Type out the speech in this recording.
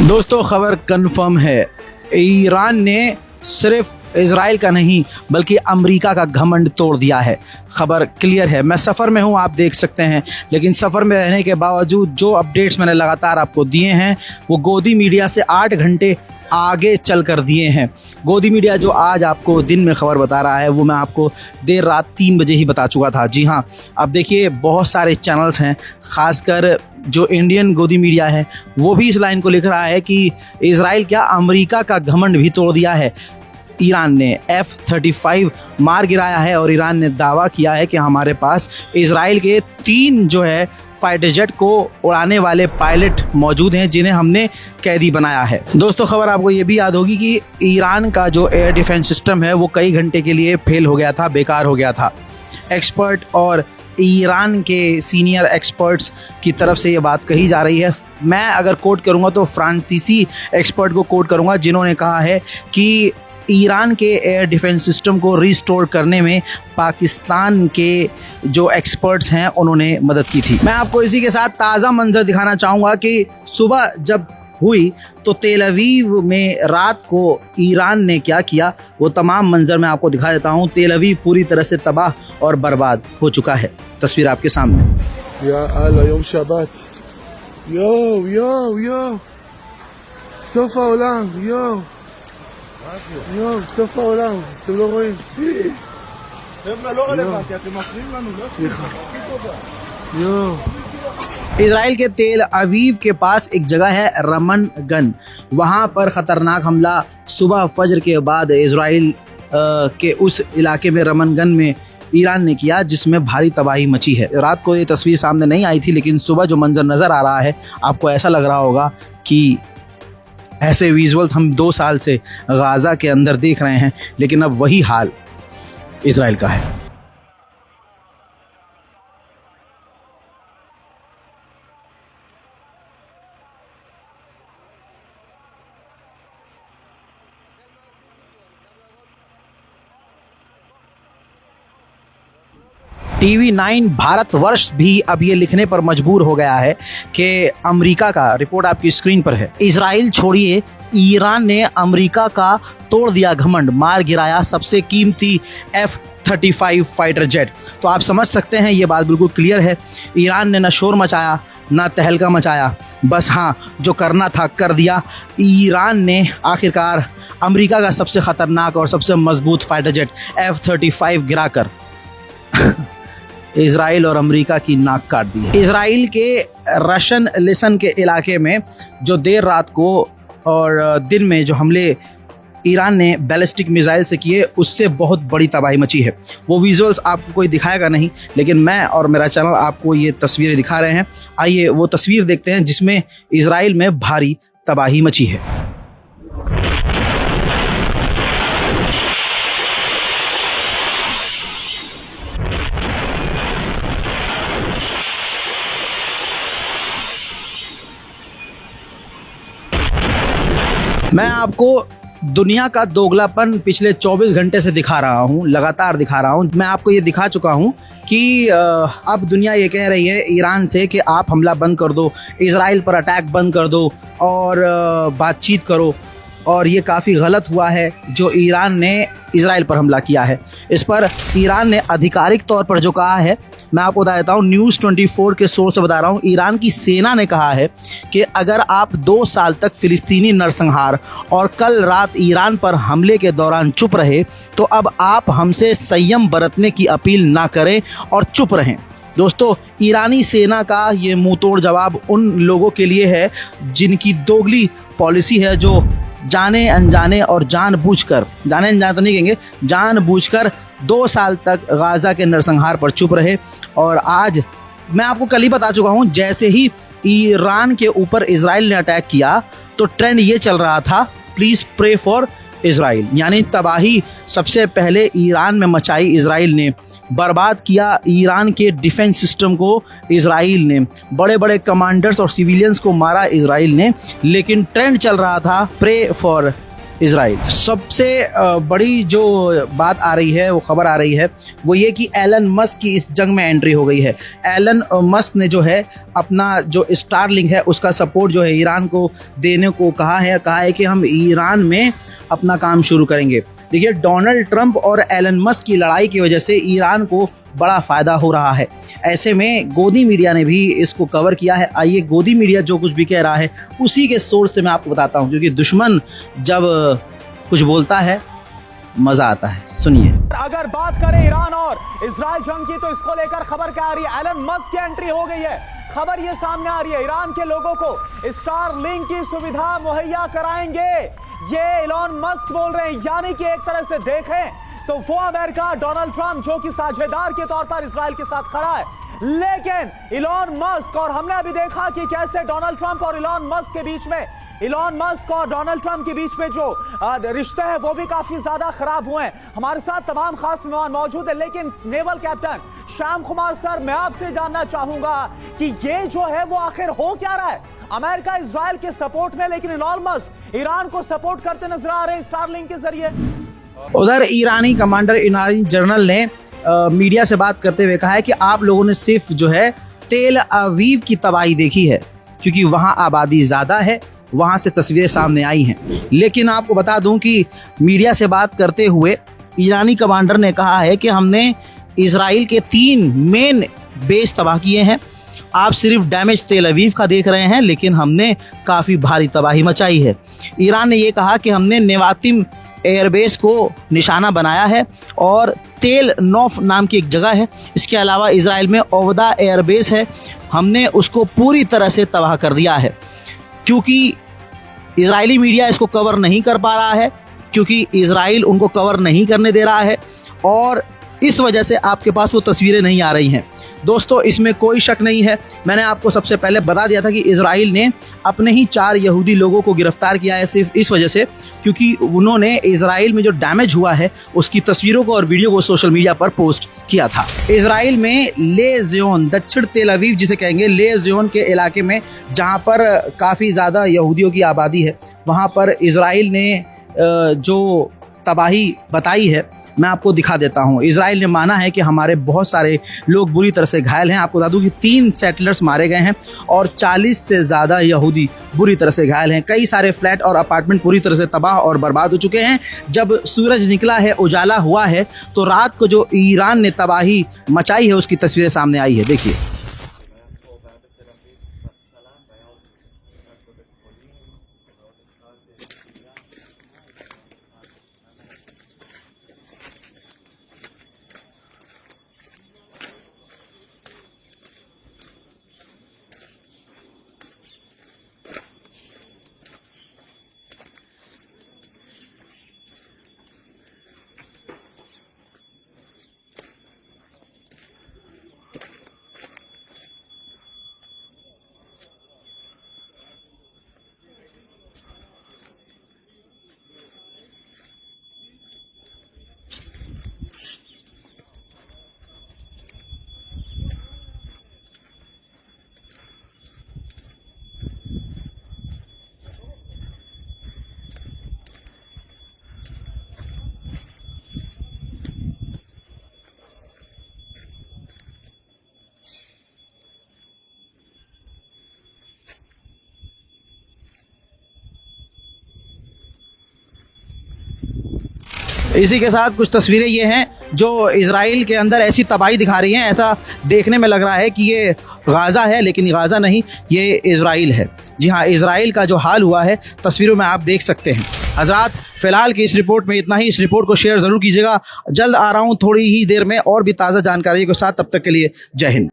दोस्तों खबर कंफर्म है, ईरान ने सिर्फ इजराइल का नहीं बल्कि अमेरिका का घमंड तोड़ दिया है। खबर क्लियर है। मैं सफ़र में हूं, आप देख सकते हैं, लेकिन सफ़र में रहने के बावजूद जो अपडेट्स मैंने लगातार आपको दिए हैं वो गोदी मीडिया से 8 घंटे आगे चल कर दिए हैं। गोदी मीडिया जो आज आपको दिन में खबर बता रहा है वो मैं आपको देर रात 3 बजे ही बता चुका था। जी हाँ, अब देखिए बहुत सारे चैनल्स हैं, ख़ासकर जो इंडियन गोदी मीडिया है वो भी इस लाइन को लिख रहा है कि इजराइल क्या अमेरिका का घमंड भी तोड़ दिया है। ईरान ने F-35 मार गिराया है और ईरान ने दावा किया है कि हमारे पास इजराइल के 3 जो है फाइटर जेट को उड़ाने वाले पायलट मौजूद हैं जिन्हें हमने कैदी बनाया है। दोस्तों खबर आपको ये भी याद होगी कि ईरान का जो एयर डिफेंस सिस्टम है वो कई घंटे के लिए फेल हो गया था, बेकार हो गया था। एक्सपर्ट और ईरान के सीनियर एक्सपर्ट्स की तरफ से ये बात कही जा रही है। मैं अगर कोट करूँगा तो फ्रांसीसी एक्सपर्ट को कोट करूँगा जिन्होंने कहा है कि ईरान के एयर डिफेंस सिस्टम को रिस्टोर करने में पाकिस्तान के जो एक्सपर्ट्स हैं उन्होंने मदद की थी। मैं आपको इसी के साथ ताज़ा मंजर दिखाना चाहूँगा कि सुबह जब हुई तो तेल अवीव में रात को ईरान ने क्या किया, वो तमाम मंजर मैं आपको दिखा देता हूँ। तेल अवीव पूरी तरह से तबाह और बर्बाद हो चुका है। तस्वीर आपके सामने। या अल्लाह, यौम शबात, यो यो यो סוף העולם, סוף העולם, אתם לא רואים? חבר'ה, לא רלוונטי, אתם מפריעים לנו, לא? סליחה. इजराइल के तेल अवीव के पास एक जगह है रमन गन, वहाँ पर ख़तरनाक हमला सुबह फजर के बाद इजराइल के उस इलाके में रमन गन में ईरान ने किया, जिसमें भारी तबाही मची है। रात को ये तस्वीर सामने नहीं आई थी, लेकिन सुबह जो मंजर नज़र आ रहा है आपको ऐसा लग रहा होगा कि ऐसे विजुअल्स हम 2 साल से गाज़ा के अंदर देख रहे हैं, लेकिन अब वही हाल इजराइल का है। TV9 भारतवर्ष भी अब ये लिखने पर मजबूर हो गया है कि अमेरिका का, रिपोर्ट आपकी स्क्रीन पर है, इजराइल छोड़िए ईरान ने अमेरिका का तोड़ दिया घमंड, मार गिराया सबसे कीमती F-35 फाइटर जेट। तो आप समझ सकते हैं ये बात बिल्कुल क्लियर है। ईरान ने ना शोर मचाया ना तहलका मचाया, बस हाँ जो करना था कर दिया। ईरान ने आखिरकार अमेरिका का सबसे ख़तरनाक और सबसे मजबूत फाइटर जेट F-35 गिराकर इजराइल और अमेरिका की नाक काट दी है। इजराइल के रशन लिसन के इलाके में जो देर रात को और दिन में जो हमले ईरान ने बैलिस्टिक मिसाइल से किए, उससे बहुत बड़ी तबाही मची है। वो विजुअल्स आपको कोई दिखाएगा नहीं, लेकिन मैं और मेरा चैनल आपको ये तस्वीरें दिखा रहे हैं। आइए वो तस्वीर देखते हैं जिसमें इजराइल में भारी तबाही मची है। मैं आपको दुनिया का दोगलापन पिछले 24 घंटे से दिखा रहा हूँ, लगातार दिखा रहा हूँ। मैं आपको ये दिखा चुका हूँ कि अब दुनिया ये कह रही है ईरान से कि आप हमला बंद कर दो, इजराइल पर अटैक बंद कर दो और बातचीत करो, और ये काफ़ी गलत हुआ है जो ईरान ने इजराइल पर हमला किया है। इस पर ईरान ने आधिकारिक तौर पर जो कहा है, मैं आपको बता देता हूँ, न्यूज़ 24 के सोर्स से बता रहा हूँ। ईरान की सेना ने कहा है कि अगर आप 2 साल तक फ़िलिस्तीनी नरसंहार और कल रात ईरान पर हमले के दौरान चुप रहे तो अब आप हमसे संयम बरतने की अपील ना करें और चुप रहें। दोस्तों, ईरानी सेना का ये मुंहतोड़ जवाब उन लोगों के लिए है जिनकी दोगली पॉलिसी है, जो जाने अनजाने और जानबूझकर, जाने अनजाने तो नहीं कहेंगे, जानबूझकर 2 साल तक गाज़ा के नरसंहार पर चुप रहे। और आज मैं आपको कल ही बता चुका हूँ, जैसे ही ईरान के ऊपर इजराइल ने अटैक किया तो ट्रेंड ये चल रहा था, प्लीज़ प्रे फॉर इजराइल, यानी तबाही सबसे पहले ईरान में मचाई इजराइल ने, बर्बाद किया ईरान के डिफेंस सिस्टम को इजराइल ने, बड़े बड़े कमांडर्स और सिविलियंस को मारा इजराइल ने, लेकिन ट्रेंड चल रहा था प्रे फॉर इजराइल। सबसे बड़ी जो बात आ रही है, वो खबर आ रही है, वो ये कि एलन मस्क की इस जंग में एंट्री हो गई है। एलन मस्क ने जो है अपना जो स्टारलिंक है उसका सपोर्ट जो है ईरान को देने को कहा है कि हम ईरान में अपना काम शुरू करेंगे। देखिए, डोनाल्ड ट्रंप और एलन मस्क की लड़ाई की वजह से ईरान को बड़ा फ़ायदा हो रहा है। ऐसे में गोदी मीडिया ने भी इसको कवर किया है। आइए, गोदी मीडिया जो कुछ भी कह रहा है उसी के सोर्स से मैं आपको बताता हूँ, क्योंकि दुश्मन जब कुछ बोलता है मज़ा आता है। सुनिए। अगर बात करें ईरान और इजराइल जंग की, तो इसको लेकर खबर क्या आ रही है? एलन मस्क की एंट्री हो गई है। खबर ये सामने आ रही है, ईरान के लोगों को स्टारलिंक की सुविधा मुहैया कराएंगे, ये एलन मस्क बोल रहे हैं। यानी कि एक तरह से देखें तो वो अमेरिका, डोनाल्ड ट्रंप, जो कि साझेदार के तौर पर इजराइल के साथ खड़ा है, लेकिन एलन मस्क, और हमने अभी देखा कि कैसे डोनाल्ड ट्रंप और एलन मस्क के बीच में, एलन मस्क और डोनाल्ड ट्रंप के बीच में जो रिश्ते हैं वो भी काफी ज्यादा खराब हुए हैं। हमारे साथ तमाम खास मेहमान मौजूद है, लेकिन naval captain Shyam Kumar sir, मैं आपसे जानना चाहूंगा कि ये जो है वो आखिर हो क्या रहा है? अमेरिका इजराइल के सपोर्ट में, लेकिन एलन मस्क ईरान को सपोर्ट करते नजर आ रहे हैं स्टारलिंक के जरिए। उधर ईरानी कमांडर, ईरानी जनरल ने मीडिया से बात करते हुए कहा है कि आप लोगों ने सिर्फ जो है तेल अवीव की तबाही देखी है, क्योंकि वहाँ आबादी ज़्यादा है, वहाँ से तस्वीरें सामने आई हैं। लेकिन आपको बता दूं कि मीडिया से बात करते हुए ईरानी कमांडर ने कहा है कि हमने इजराइल के 3 मेन बेस तबाह किए हैं। आप सिर्फ डैमेज तेल अवीव का देख रहे हैं, लेकिन हमने काफ़ी भारी तबाही मचाई है। ईरान ने ये कहा कि हमने नेवातिम एयरबेस को निशाना बनाया है और तेल नौफ नाम की एक जगह है। इसके अलावा इजराइल में ओवदा एयरबेस है, हमने उसको पूरी तरह से तबाह कर दिया है। क्योंकि इजरायली मीडिया इसको कवर नहीं कर पा रहा है, क्योंकि इजराइल उनको कवर नहीं करने दे रहा है, और इस वजह से आपके पास वो तस्वीरें नहीं आ रही हैं। दोस्तों, इसमें कोई शक नहीं है, मैंने आपको सबसे पहले बता दिया था कि इजराइल ने अपने ही 4 यहूदी लोगों को गिरफ्तार किया है, सिर्फ इस वजह से क्योंकि उन्होंने इजराइल में जो डैमेज हुआ है उसकी तस्वीरों को और वीडियो को सोशल मीडिया पर पोस्ट किया था। इजराइल में ले ज़ियोन, दक्षिण तेल अवीव जिसे कहेंगे, ले ज़ियोन के इलाके में जहाँ पर काफ़ी ज़्यादा यहूदियों की आबादी है, वहाँ पर इजराइल ने जो तबाही बताई है मैं आपको दिखा देता हूँ। इजराइल ने माना है कि हमारे बहुत सारे लोग बुरी तरह से घायल हैं। आपको बता दूँ कि 3 सेटलर्स मारे गए हैं और 40 से ज़्यादा यहूदी बुरी तरह से घायल हैं। कई सारे फ्लैट और अपार्टमेंट पूरी तरह से तबाह और बर्बाद हो चुके हैं। जब सूरज निकला है, उजाला हुआ है, तो रात को जो ईरान ने तबाही मचाई है उसकी तस्वीरें सामने आई है। देखिए। इसी के साथ कुछ तस्वीरें ये हैं जो इजराइल के अंदर ऐसी तबाही दिखा रही हैं, ऐसा देखने में लग रहा है कि ये गाज़ा है, लेकिन गाज़ा नहीं, ये इजराइल है। जी हाँ, इजराइल का जो हाल हुआ है तस्वीरों में आप देख सकते हैं। हज़रात, फ़िलहाल की इस रिपोर्ट में इतना ही। इस रिपोर्ट को शेयर ज़रूर कीजिएगा। जल्द आ रहा हूँ थोड़ी ही देर में और भी ताज़ा जानकारी के साथ। तब तक के लिए जय हिंद।